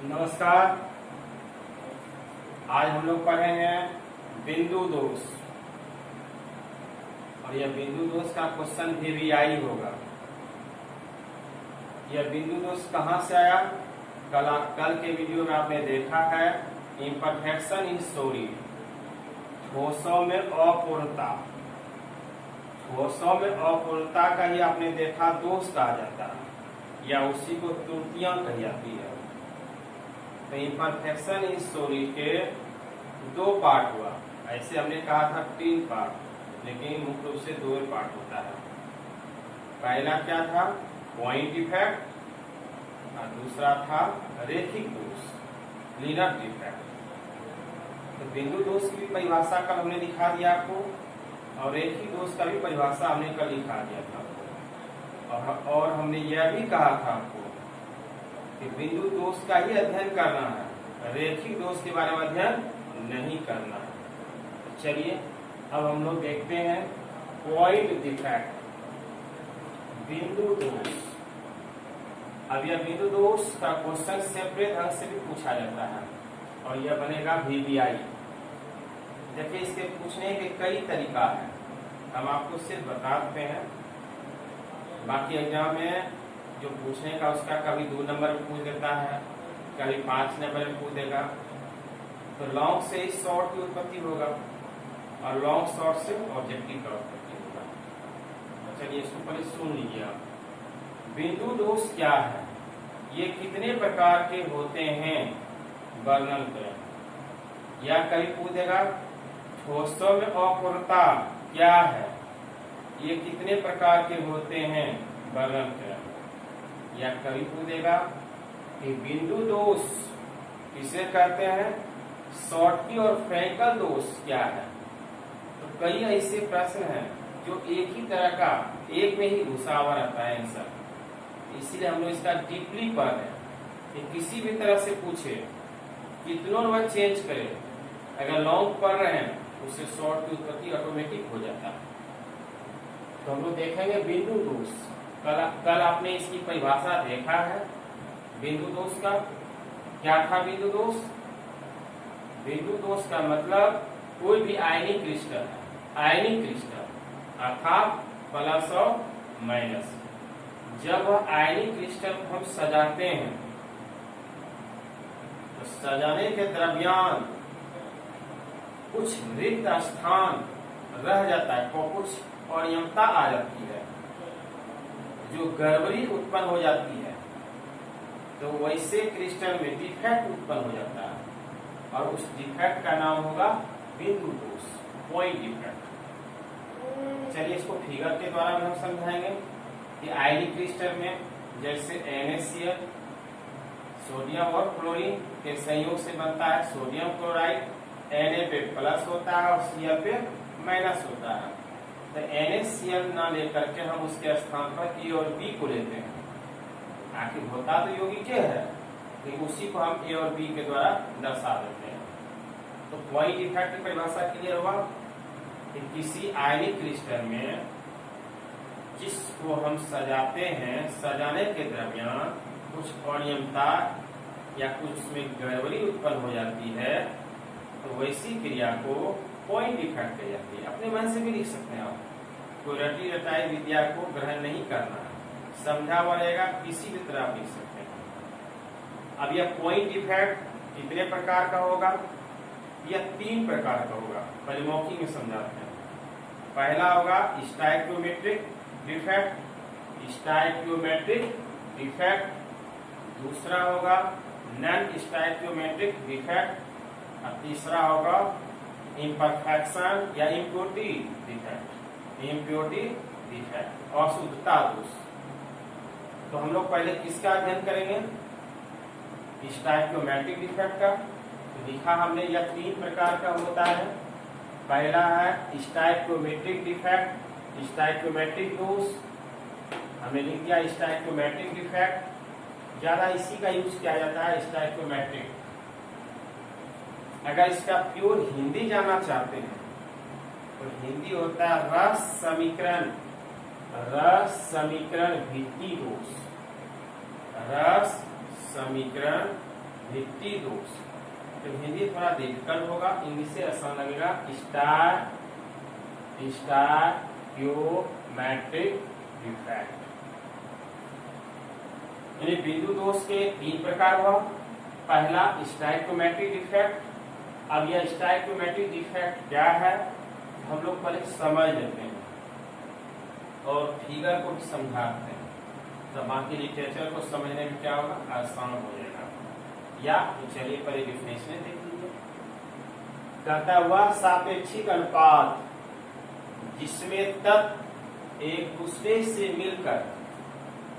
नमस्कार। आज हम लोग पढ़ेंगे बिंदु दोष और यह बिंदु दोष का क्वेश्चन भी आई होगा। यह बिंदु दोष कहाँ से आया? कल के वीडियो में आपने देखा है इम्परफेक्शन इन सॉलिड, ठोसों में अपूर्णता। ठोसों में अपूर्णता का ही आपने देखा दोष कहा जाता है या उसी को त्रुटियां कही जाती है। तो इम्परफेक्शन इन सॉलिड के दो पार्ट हुआ। ऐसे हमने कहा था 3 पार्ट, लेकिन मुख्य रूप से 2 पार्ट होता है। पहला क्या था? पॉइंट डिफेक्ट और दूसरा था रेखिक दोष, लीनियर डिफेक्ट। तो बिंदु दोष की भी परिभाषा कल हमने दिखा दिया आपको और रेखिक दोष का भी परिभाषा हमने कल दिखा दिया था आपको। और हमने यह भी कहा था आपको कि बिंदु दोष का ही अध्ययन करना है, रेखिक दोष के बारे में अध्ययन नहीं करना है। तो चलिए अब हम लोग देखते हैं पॉइंट डिफेक्ट, बिंदु दोष। अब यह बिंदु दोष का क्वेश्चन सेपरेट ढंग से भी पूछा जाता है और यह बनेगा VBI। देखिए इसके पूछने के कई तरीका है, हम आपको सिर्फ बताते हैं। बाकी एग्जाम में जो पूछने का उसका कभी 2 नंबर में पूछ देता है, कभी 5 नंबर में पूछ देगा। तो लॉन्ग से ही शॉर्ट की उत्पत्ति होगा और लॉन्ग शॉर्ट से ऑब्जेक्टिव का उत्पत्ति होगा। तो चलिए इसको पहले सुन लीजिए आप। बिंदु दोष क्या है, ये कितने प्रकार के होते हैं, वर्णन करें। या कभी पूछ देगा ठोसों में अपूर्णता क्या है, ये कितने प्रकार के होते हैं, वर्णन करें। या कभी पूछेगा कि बिंदु दोष किसे कहते हैं, शॉर्टकी और फ्रैंकल दोष क्या है। तो कई ऐसे प्रश्न हैं जो एक ही तरह का, एक में ही घुसा हुआ रहता है आंसर। इसीलिए हम लोग इसका डीपली पढ़ रहे हैं कि किसी भी तरह से पूछे, कितनों वह चेंज करे, अगर लॉन्ग पढ़ रहे हैं उससे शॉर्ट की उत्पत्ति ऑटोमेटिक हो जाता है। तो हम लोग देखेंगे बिंदु दोष। कल आपने इसकी परिभाषा देखा है बिंदु दोष का। क्या था बिंदु दोष? बिंदु दोष का मतलब कोई भी आयनिक क्रिस्टल है, आयनिक क्रिस्टल अर्थात प्लस और माइनस। जब वह आयनिक क्रिस्टल को हम सजाते हैं तो सजाने के दरमियान कुछ रिक्त स्थान रह जाता है, कुछ अनियमितता आ जाती है, जो गड़बड़ी उत्पन्न हो जाती है। तो वैसे क्रिस्टल में डिफेक्ट उत्पन्न हो जाता है और उस डिफेक्ट का नाम होगा बिंदु दोष, पॉइंट डिफेक्ट। चलिए इसको फिगर के द्वारा भी हम समझाएंगे कि आयनिक क्रिस्टल में जैसे NaCl सोडियम और क्लोरीन के संयोग से बनता है सोडियम क्लोराइड। Na पे प्लस होता है और Cl पे माइनस होता है। तो NaCl ना लेकर के हम उसके स्थान पर A और B को लेते हैं। आखिर होता तो यौगिक है, लेकिन उसी को हम A और B के द्वारा दर्शा देते हैं। तो पॉइंट डिफेक्ट की परिभाषा क्लियर हुआ कि किसी आयनिक क्रिस्टल में जिसको हम सजाते हैं, सजाने के दरमियान कुछ अनियमितता या कुछ उसमें गड़बड़ी उत्पन्न हो जाती है, तो वैसी क्रिया को पॉइंट डिफेक्ट कही जाती है। अपने मन से भी लिख सकते हैं आप, कोई रटी रटाई विद्या को ग्रहण नहीं करना है, समझा हुआ रहेगा, किसी भी तरह आप लिख सकते हैं। अब यह पॉइंट डिफेक्ट कितने प्रकार का होगा? यह 3 प्रकार का होगा। पहले मौखिक में समझाते हैं। पहला होगा स्टाइकियोमेट्रिक डिफेक्ट, स्टाइकियोमेट्रिक डिफेक्ट। दूसरा होगा नॉन स्टाइकियोमेट्रिक डिफेक्ट और तीसरा होगा इम्परफेक्शन या इम्प्योरिटी डिफेक्ट, इम्प्योरिटी डिफेक्ट, अशुद्धता दोष। तो हम लोग पहले किसका अध्ययन करेंगे? स्टाइकियोमेट्रिक डिफेक्ट का। तो लिखा हमने यह 3 प्रकार का होता है। पहला है स्टाइकियोमेट्रिक डिफेक्ट, स्टाइकियोमेट्रिक दोष। हमने लिख दिया स्टाइकियोमेट्रिक डिफेक्ट, ज्यादा इसी का यूज किया जाता है स्टाइकियोमेट्रिक। अगर इसका प्योर हिंदी जानना चाहते हैं तो हिंदी होता है रस समीकरण, रस समीकरण भित्ति दोष, रस समीकरण भित्ति दोष। तो हिंदी थोड़ा डिफिकल्ट होगा, इंग्लिश से आसान लगेगा। Stoichiometric defect. यानी बिंदु दोष के 3 प्रकार हुआ। पहला स्टाइक्योमेट्रिक डिफेक्ट। अब यह स्टाइक्योमेट्रिक डिफेक्ट क्या है हम लोग पहले समझ लेते हैं और फिगर को भी समझाते हैं, तो बाकी लिटरेचर को समझने में क्या होगा, आसान हो जाएगा। या तो चलिए पहले डिफिनेशन देख लीजिए। कहता हुआ सापेक्षिक अनुपात जिसमें तत्व एक दूसरे से मिलकर,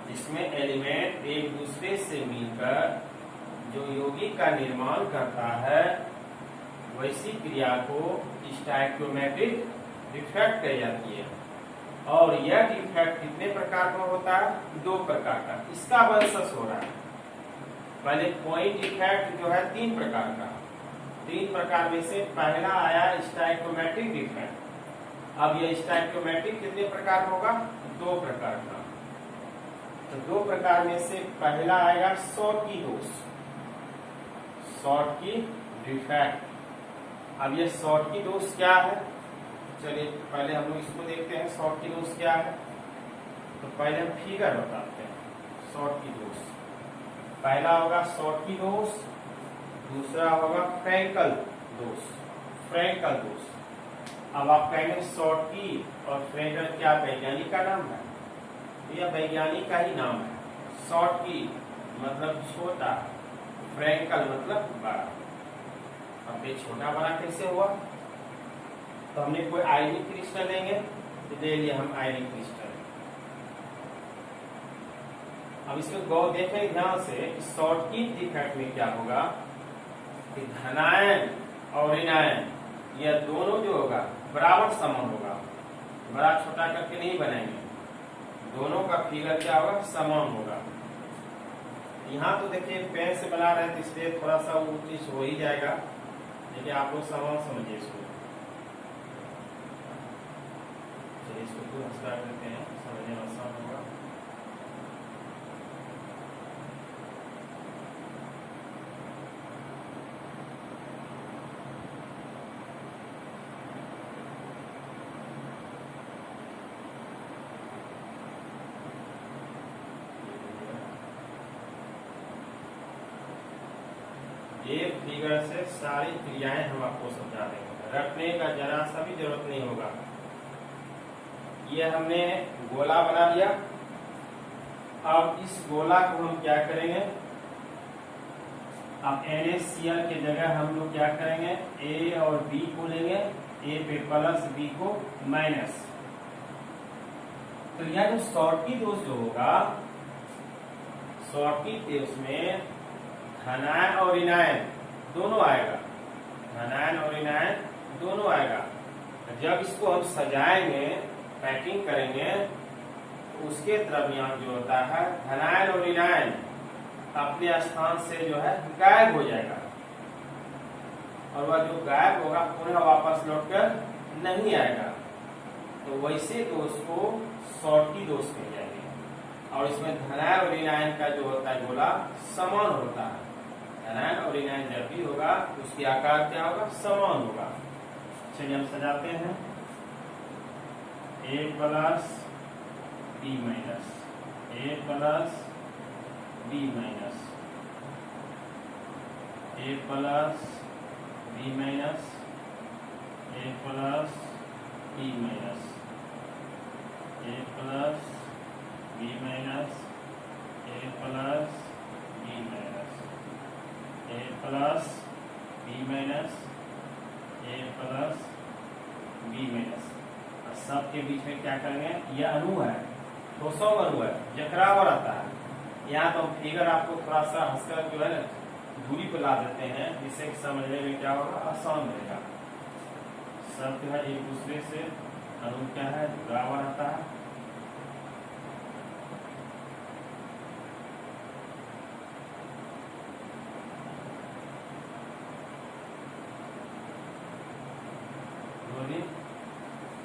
जिसमें एलिमेंट एक दूसरे से मिलकर जो यौगिक का निर्माण करता है, वैसी क्रिया को स्टाइक्योमेट्रिक डिफेक्ट कही जाती है। और यह डिफेक्ट कितने प्रकार का होता है, 2 प्रकार का। इसका वंशज हो रहा है। पहले पॉइंट डिफेक्ट जो है 3 प्रकार का। 3 प्रकार में से पहला आया स्टाइक्योमेट्रिक डिफेक्ट। अब यह स्टाइक्योमेट्रिक कितने प्रकार होगा, 2 प्रकार का। तो 2 प्रकार में से पहला आएगा शॉर्टकी दोष, शॉर्टकी डिफेक्ट। अब ये शॉर्टकी दोष क्या है, चलिए पहले हम लोग इसको देखते हैं। शॉर्टकी दोष क्या है, तो पहले हम फिगर बताते हैं। शॉर्टकी दोष पहला होगा शॉर्टकी दोष, दूसरा होगा फ्रैंकल दोष, फ्रैंकल दोष। अब आप कहेंगे शॉर्टकी और फ्रैंकल क्या वैज्ञानिक का नाम है, यह वैज्ञानिक का ही नाम है। शॉर्टकी मतलब छोटा, फ्रैंकल मतलब बड़ा। अब ये छोटा बड़ा कैसे हुआ, तो हमने कोई आयनिक क्रिस्टल लेंगे, तो ले लिया हम आयनिक क्रिस्टल। अब इसमें गौर देखें ध्यान से, शॉर्टकी डिफेक्ट में क्या होगा कि धनायन और ऋणायन यह दोनों जो होगा बराबर समान होगा, बड़ा छोटा करके नहीं बनाएंगे, दोनों का फिगर क्या होगा, समान होगा। यहाँ तो देखिए पेन से बना रहे थे इसलिए थोड़ा सा ऊंच हो ही जाएगा, लेकिन आप लोग समान समझिए इसको। चलिए इसको पूरा स्टार्ट करते हैं, समझने में आसान होगा। एक फिगर से सारी क्रियाएं हम आपको समझा देंगे, रखने का जरा सा भी जरूरत नहीं होगा। ये हमने गोला बना लिया। अब इस गोला को हम क्या करेंगे, अब NaCl की जगह हम लोग क्या करेंगे, A और B को लेंगे, A पे प्लस B को माइनस। तो यह जो शॉर्टकी दोष जो होगा, शॉर्टकी दोष में धनायन और ऋणायन दोनों आएगा, धनायन और ऋणायन दोनों आएगा। जब इसको हम सजाएंगे, पैकिंग करेंगे, तो उसके द्रव्यांश जो होता है धनायन और ऋणायन अपने स्थान से जो है गायब हो जाएगा, और वह जो गायब होगा पुनः वापस लौटकर नहीं आएगा। तो वैसे दोष को शॉर्टकी दोष कह जाएंगे। और इसमें धनायन और ऋणायन का जो होता है गोला समान होता है। धनायन और ऋणायन जब भी होगा उसकी आकार क्या होगा, समान होगा। चलिए हम सजाते हैं। A plus B minus, A plus B minus, A plus B minus, A plus B minus, A plus B minus, A plus B minus, A plus B minus, A plus B minus. सबके बीच में क्या करेंगे, यह अणु है, ठोसों अणु है, जकराव रहता है। यहाँ तो फिगर आपको थोड़ा सा हंसकर जो है दूरी पर ला देते हैं, जिससे समझने में क्या होगा, आसान रहेगा। सब जो है एक दूसरे से अणु क्या है, जुड़ा हुआ रहता है।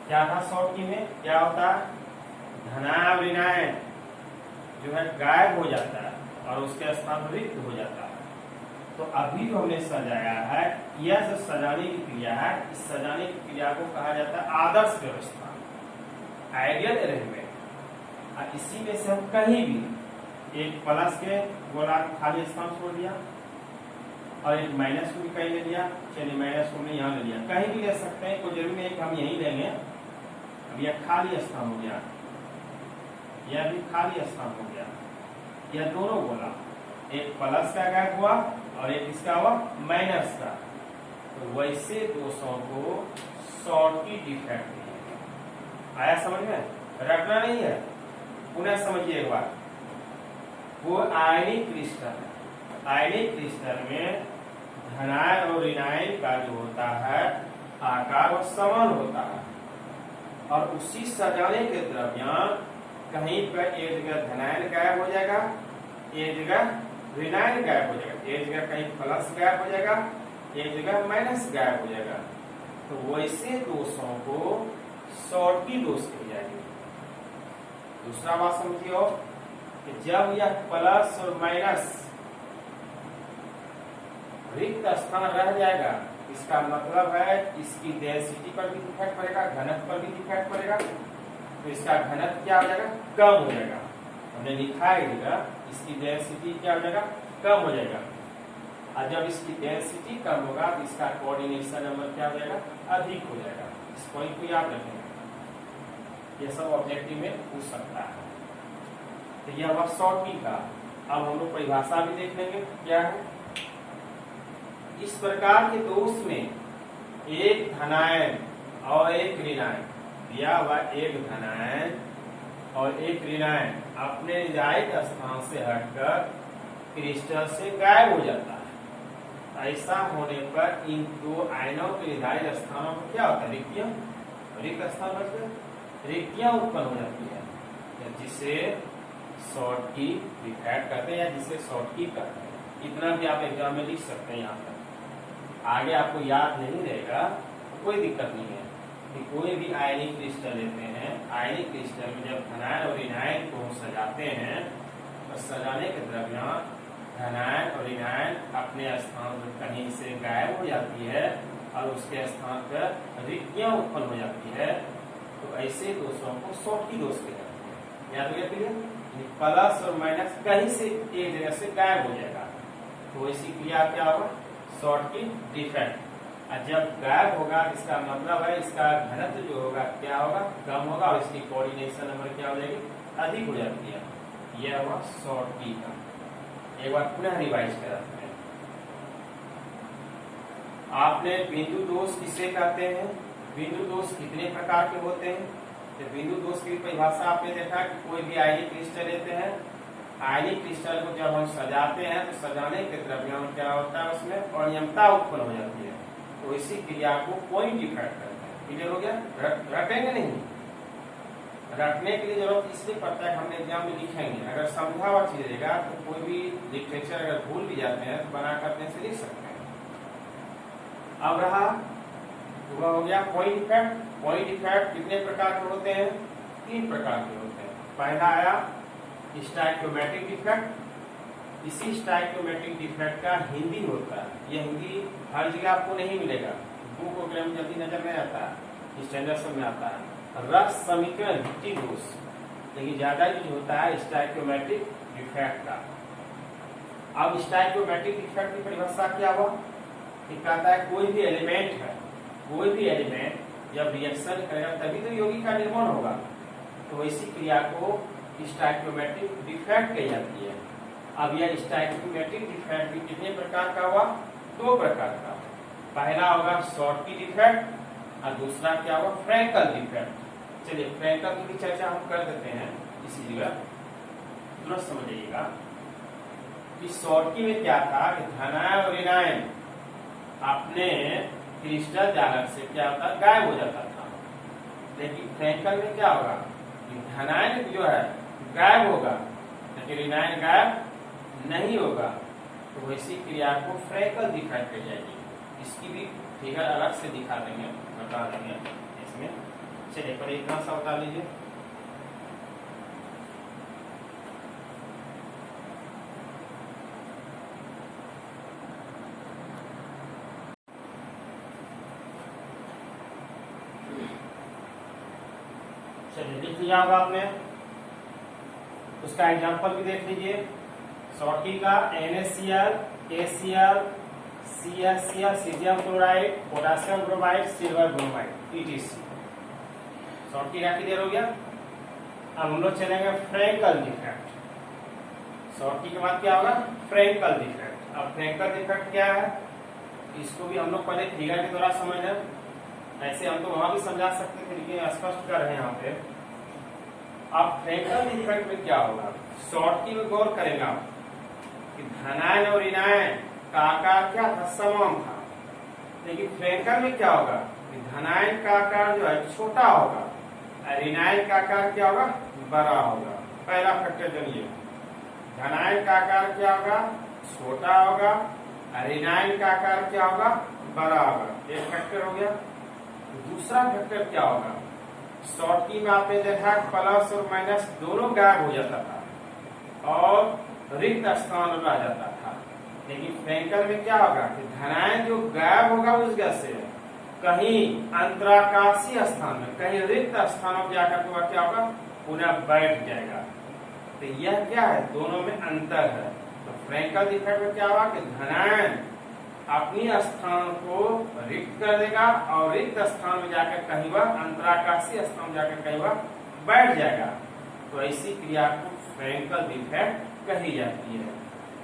क्या था शॉर्टकी में, क्या होता है, धनायन ऋणायन जो है गायब हो जाता है और उसके स्थान रिक्त हो जाता है। तो अभी जो हमने सजाया है, यह जो सजाने की क्रिया है, इस सजाने की क्रिया को कहा जाता है आदर्श व्यवस्था, आइडियल अरेंजमेंट। और इसी में से हम कहीं भी एक प्लस के गोलार्ध खाली स्थान छोड़ दिया और एक माइनस को भी कहीं ले लिया, चलिए माइनस को हमने यहाँ ले लिया, कहीं भी ले सकते हैं, कोई जरूरी नहीं कि हम यहीं लेंगे। अब यह खाली स्थान हो गया, यह भी खाली स्थान हो गया, यह दोनों गोला, एक प्लस का गैप हुआ और एक इसका हुआ माइनस का। तो वैसे दोषों को शॉर्टी डिफेक्ट आया समझ में, रटना नहीं है, पुनः समझिए एक बार। वो आयनिक क्रिस्टल है, आयनिक क्रिस्टल में धनायन और ऋणायन का जो होता है आकार वो समान होता है, और उसी सजाने के दरमियान कहीं पर एक जगह धनायन गायब हो जाएगा, एक जगह ऋणायन गायब हो जाएगा, एक जगह कहीं प्लस गायब हो जाएगा, एक जगह माइनस गायब हो जाएगा। तो वैसे दोषों को शॉर्टी दोष कही जाएगी। दूसरा बात समझिए कि जब यह प्लस और माइनस रिक्त स्थान रह जाएगा, इसका मतलब है इसकी डेंसिटी पर भी इफेक्ट पड़ेगा, घनत्व पर भी इफेक्ट पड़ेगा, तो इसका घनत्व क्या हो जाएगा, कम हो जाएगा। हमने लिखा है इसकी डेंसिटी क्या हो जाएगा, कम हो जाएगा। और जब इसकी डेंसिटी कम होगा तो इसका कोऑर्डिनेशन नंबर क्या हो जाएगा, अधिक हो जाएगा। इस पॉइंट को याद रखेंगे, यह सब ऑब्जेक्टिव में पूछ सकता है। तो यह हुआ शॉर्टी का। अब हम लोग परिभाषा भी देख लेंगे क्या है। इस प्रकार के दोष में एक धनायन और एक ऋणायन दिया हुआ, एक धनायन और एक ऋणायन अपने निर्धारित स्थान से हटकर क्रिस्टल से गायब हो जाता है। ऐसा होने पर इन दो आयनों के निर्धारित स्थानों पर क्या होता है, रिक्तियां, रिक्त स्थान बचकर रिक्तियां उत्पन्न हो जाती है, जिसे शॉर्टी डिफेक्ट कहते हैं या जिसे शॉर्टी कहते हैं। इतना भी आप एग्जाम में लिख सकते हैं। यहाँ पर आगे आपको याद नहीं रहेगा तो कोई दिक्कत नहीं है कि कोई भी आयनिक क्रिस्टल लेते हैं, आयनिक क्रिस्टल में जब धनायन और ऋणायन को सजाते हैं तो सजाने के दरमियान धनायन और ऋणायन अपने स्थान पर कहीं से गायब हो जाती है और उसके स्थान पर रिक्तियां उत्पन्न हो जाती है। तो ऐसे दोषों को शॉर्टी दोष कहते हैं। याद हो गया, प्लस और माइनस कहीं से एक जगह से गायब हो जाएगा, तो ऐसी क्रिया क्या होगा, शॉर्टी डिफेक्ट। और जब गायब होगा इसका मतलब है इसका घनत्व जो होगा क्या होगा, कम होगा, और इसकी कोऑर्डिनेशन नंबर क्या हो जाएगी, अधिक हो जाती है। यह हुआ शॉर्टी का। एक बार पुनः रिवाइज कराते हैं। आपने बिंदु दोष किसे कहते हैं, बिंदु दोष कितने प्रकार के होते हैं। तो बिंदु दोष की परिभाषा आपने देखा कि कोई भी आयनिक क्रिस्टल लेते हैं, आयनिक क्रिस्टल को जब हम सजाते हैं तो सजाने के दरमियान क्या होता है, उसमें अनियमितता उत्पन्न हो जाती है, तो इसी क्रिया को पॉइंट डिफेक्ट करते हैं। क्लियर हो गया, रटेंगे नहीं, रटने के लिए जरूरत इसलिए पड़ता है, हमने एग्जाम में लिखेंगे। अगर समझा हुआ चीज रहेगा तो कोई भी लिटरेचर अगर भूल भी जाते हैं तो बना करने से लिख सकते हैं। अब रहा वह हो गया पॉइंट इफेक्ट। पॉइंट इफेक्ट कितने प्रकार के होते हैं, 3 प्रकार के होते हैं। पहला आया स्टाइक्योमेट्रिक डिफेक्ट। इसी स्टाइक्योमेट्रिक डिफेक्ट का हिंदी होता है, यह हिंदी हर जगह आपको नहीं मिलेगा, बुक वगैरह में जल्दी नजर नहीं आता है, स्टैंडर्ड सब में आता है। रस समीकरण भित्ति दोष, लेकिन ज्यादा यूज होता है स्टाइक्योमेट्रिक डिफेक्ट का। अब स्टाइक्योमेट्रिक डिफेक्ट की परिभाषा क्या हुआ, कहता है कोई भी एलिमेंट है, कोई भी एलिमेंट जब रिएक्शन करेगा तभी तो यौगिक का निर्माण होगा, तो इसी क्रिया को स्टाइक्योमेट्रिक डिफेक्ट कही जाती है। अब यह स्टाइक्योमेट्रिक डिफेक्ट भी कितने प्रकार का हुआ, 2 प्रकार का। पहला होगा शॉर्टी डिफेक्ट और दूसरा क्या होगा, फ्रैंकल डिफेक्ट। चलिए फ्रैंकल की भी चर्चा हम कर देते हैं इसी जगह, तुरंत समझिएगा कि शॉर्टी में क्या था कि धनायन और ऋणायन अपने क्रिस्टल जालक से क्या होता, गायब हो जाता था। लेकिन फ्रैंकल में क्या होगा, धनायन जो है गायब होगा लेकिन ऋणायन गायब नहीं होगा, तो वैसी क्रिया को फ्रैंकल डिफेक्ट कही जाएगी। इसकी भी फिगर अलग से दिखा देंगे, बता देंगे इसमें। चलिए पर इतना सा बता लीजिए। चलिए लिख लिया होगा आपने, उसका एग्जांपल भी देख लीजिए। शॉर्टी का NaCl, KCl, CaCl, caesium chloride, potassium bromide, silver bromide, ETC। शॉर्टी का क्लियर हो गया। अब हम लोग चलेंगे फ्रैंकल डिफेक्ट। शॉर्टी के बाद क्या होगा? Frenkel defect. अब फ्रैंकल डिफेक्ट क्या है, इसको भी हम लोग पहले फिगर के द्वारा समझ लें। ऐसे हम तो वहां भी समझा सकते थे, लेकिन स्पष्ट कर रहे हैं यहाँ पे। अब फ्रैंकल डिफेक्ट में क्या होगा, शॉर्टी में गौर करेंगे आप कि धनायन और ऋणायन का आकार क्या था? समान था। लेकिन फ्रैंकल में क्या होगा, धनायन का आकार जो है छोटा होगा, ऋणायन का आकार क्या होगा? बड़ा होगा। पहला फैक्टर जानिए, धनायन का आकार क्या होगा? छोटा होगा, ऋणायन का आकार क्या होगा? बड़ा होगा। एक फैक्टर हो गया। दूसरा फैक्टर क्या होगा, शॉर्टी में आपने देखा प्लस और माइनस दोनों गायब हो जाता था और रिक्त स्थान रह जाता था। लेकिन फ्रैंकल में क्या होगा कि धनायन जो गायब होगा उस गैस से कहीं अंतराकाशीय स्थान में, कहीं रिक्त स्थानों में जाकर वह क्या होगा? पुनः बैठ जाएगा। तो यह क्या है? दोनों में अंतर है। तो फ्रैंकल डिफेक्ट में क्या होगा कि धनायन अपनी स्थान को रिक्त कर देगा और रिक्त स्थान में जाकर कहीं वह अंतराकाशीय स्थान में जाकर कहीं वह बैठ जाएगा। तो ऐसी क्रिया को फ्रैंकल डिफेक्ट कही जाती है।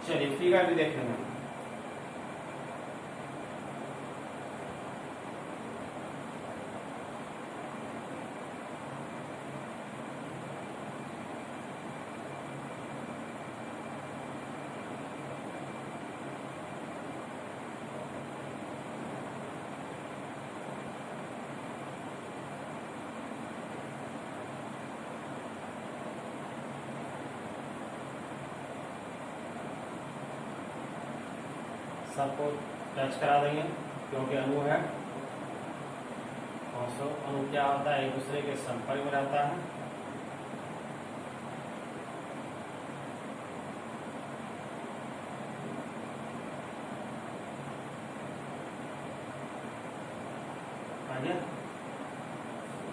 चलिए फिगर भी देखेंगे। सबको टच करा देंगे क्योंकि अणु है। और अणु क्या होता है? एक दूसरे के संपर्क में रहता है। आगे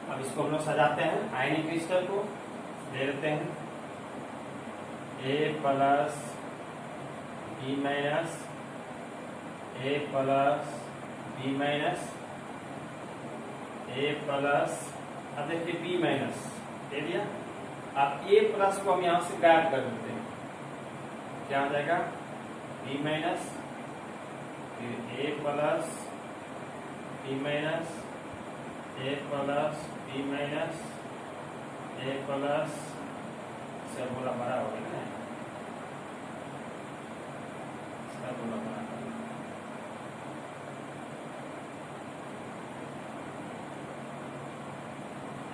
अब इसको हम लोग सजाते हैं। आयनिक क्रिस्टल को ले लेते हैं, A plus B minus, A plus B minus, A plus, अब देखिए B माइनस दे दिया। अब A प्लस को हम यहां से गायब कर देते हैं, क्या आ जाएगा? B माइनस, फिर A plus B minus, A plus B minus, A plus से बोला बड़ा हो गया ना, इसका बोला बड़ा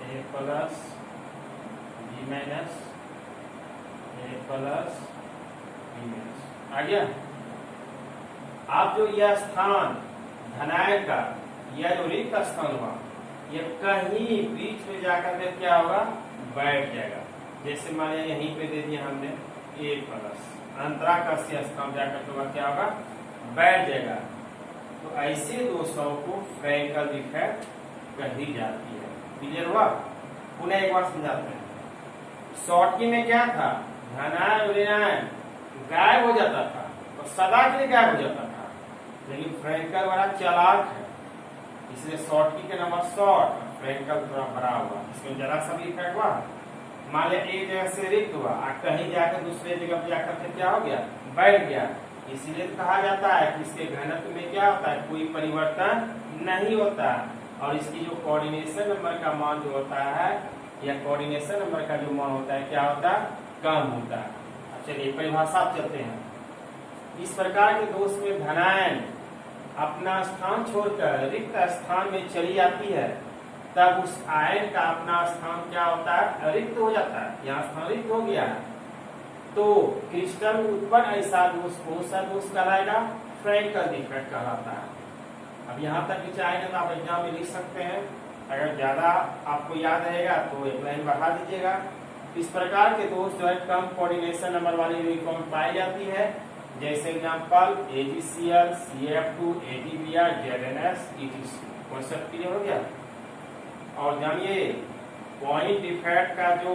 A plus B minus, A plus B minus आ गया। आप जो यह स्थान धनायन का, यह जो रिक्त स्थान हुआ, यह कहीं बीच में जाकर के क्या होगा? बैठ जाएगा। जैसे माने यहीं पे दे दिया हमने A प्लस, अंतराकाशीय स्थान जाकर के क्या होगा? बैठ जाएगा। तो ऐसे दोषों को फ्रैंकल डिफेक्ट कही जाती है। क्लियर हुआ? पुनः एक बार समझाते हैं। शॉर्टी में क्या था? धनायन ऋणायन गायब हो जाता था और सदा के लिए गायब हो जाता था। लेकिन फ्रैंकल बड़ा चालाक है, इसलिए शॉर्टी के नंबर शॉर्ट, फ्रैंकल थोड़ा बड़ा हुआ। इसमें जरा सा भी इफेक्ट हुआ, मान लिया एक जगह से रिक्त हुआ और कहीं जाकर दूसरे जगह पर जाकर के क्या हो गया? बैठ गया। इसीलिए कहा जाता है कि इसके घनत्व में क्या होता है? कोई परिवर्तन नहीं होता। और इसकी जो कोऑर्डिनेशन नंबर का मान जो होता है, या कोऑर्डिनेशन नंबर का जो मान होता है, क्या होता है? कम होता है। अब चलिए परिभाषा चलते हैं। इस प्रकार के दोष में धनायन अपना स्थान छोड़कर रिक्त स्थान में चली जाती है, तब उस आयन का अपना स्थान क्या होता है? रिक्त हो जाता है। यहाँ स्थान रिक्त हो गया है, तो क्रिस्टल में उत्पन्न ऐसा दोष कौन सा दोष कहलाएगा? फ्रैंकल डिफेक्ट कहलाता है। अब यहाँ तक भी चाहेंगे तो आप एग्जाम में लिख सकते हैं। अगर ज्यादा आपको याद रहेगा तो एक लाइन बढ़ा दीजिएगा। इस प्रकार के दोष जो है कम कोऑर्डिनेशन नंबर वाली यूनिफॉर्म पाई जाती है, जैसे example AgCl, CF2, AgBr, ZnS, ETC। Concept clear हो गया? और जानिए पॉइंट डिफेक्ट का जो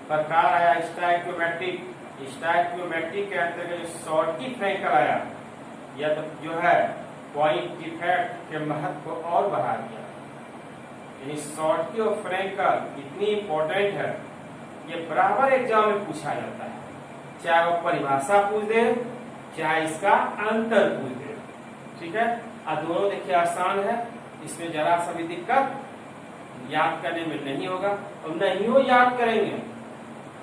प्रकार आया स्टोइकियोमेट्रिक, स्टोइकियोमेट्रिक के अंतर्गत जो शॉर्टी फ्रैंकल आया, यह तो जो है पॉइंट डिफेक्ट के महत्व को और बढ़ा दिया। यानी शॉर्टी और फ्रैंकल इतनी इंपॉर्टेंट है, ये बराबर एग्जाम में पूछा जाता है, चाहे वो परिभाषा पूछ दे चाहे इसका अंतर पूछ दे। ठीक है, और दोनों देखिए आसान है, इसमें जरा सा भी दिक्कत याद करने में नहीं होगा, और नहीं हो याद करेंगे,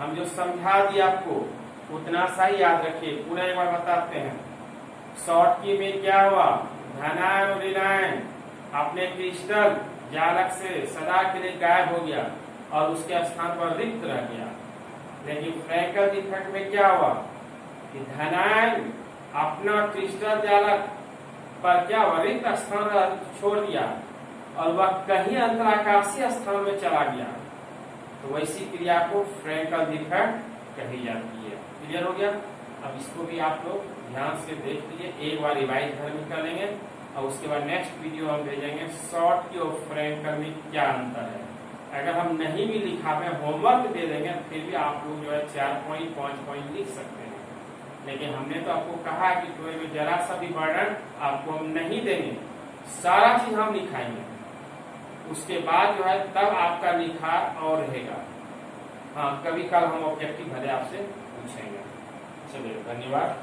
हम जो समझा दिए आपको उतना सा ही याद रखिए। पूरा एक बार बताते हैं। शॉर्टकी में क्या हुआ, धनायन और ऋणायन अपने क्रिस्टल जालक से सदा के लिए गायब हो गया और उसके स्थान पर रिक्त रह गया। लेकिन फ्रैंकल डिफेक्ट में क्या हुआ कि धनायन अपना क्रिस्टल जालक पर क्या हुआ, रिक्त स्थान छोड़ दिया और वह कहीं अंतराकाशीय स्थान में चला गया। तो वैसी क्रिया को फ्रैंकल डिफेक्ट कही जाती है। क्लियर हो गया? अब इसको भी आप लोग ध्यान से देख लीजिए, एक बार रिवाइज घर में कर लेंगे और उसके बाद नेक्स्ट वीडियो हम भेजेंगे शॉर्टकी और फ्रैंकल में क्या अंतर है। अगर हम नहीं भी लिखा में होमवर्क दे देंगे फिर भी आप लोग जो है 4 पॉइंट 5 पॉइंट लिख सकते हैं। लेकिन हमने तो आपको कहा कि टोए में जरा सा भी बर्डन आपको हम नहीं देंगे, सारा चीज हम लिखाएंगे, उसके बाद जो है तब आपका निखार और रहेगा। हाँ, कभी कल हम ऑब्जेक्टिव भले आपसे पूछेंगे। चलिए, धन्यवाद।